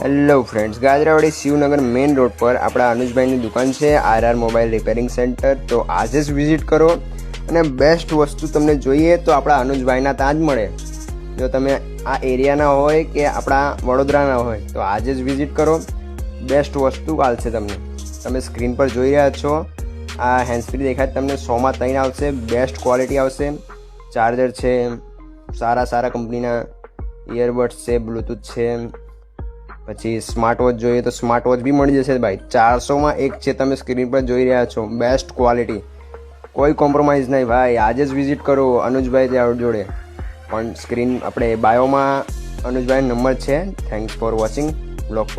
Hello friends, Gajrawadi Shivnagar main road પર આપણા અનુજભાઈની દુકાન છે આરઆર મોબાઈલ રિપેરિંગ સેન્ટર. તો આજે જ વિઝિટ કરો અને બેસ્ટ વસ્તુ તમને જોઈએ તો આપણા અનુજભાઈના ત્યાં જ મળે. જો તમે આ એરિયાના હોય કે આપણા વડોદરાના હોય તો આજે જ વિઝિટ કરો. બેસ્ટ વસ્તુ ચાલશે તમને. તમે સ્ક્રીન પર જોઈ રહ્યા છો, આ હેન્ડ્સફ્રી દેખાય તમને 100માં 3 આવશે. બેસ્ટ ક્વોલિટી આવશે. ચાર્જર છે, સારા કંપનીના ઇયરબડ્સ છે, બ્લૂટૂથ છે. પછી સ્માર્ટ વોચ જોઈએ તો સ્માર્ટ વોચ બી મળી જશે ભાઈ. 400માં 1 છે, તમે સ્ક્રીન પર જોઈ રહ્યા છો. બેસ્ટ ક્વોલિટી, કોઈ કોમ્પ્રોમાઇઝ નહીં ભાઈ. આજે જ વિઝિટ કરો અનુજભાઈ ત્યાં જોડે. પણ સ્ક્રીન આપણે બાયોમાં અનુજભાઈનો નંબર છે. Thanks for watching blog.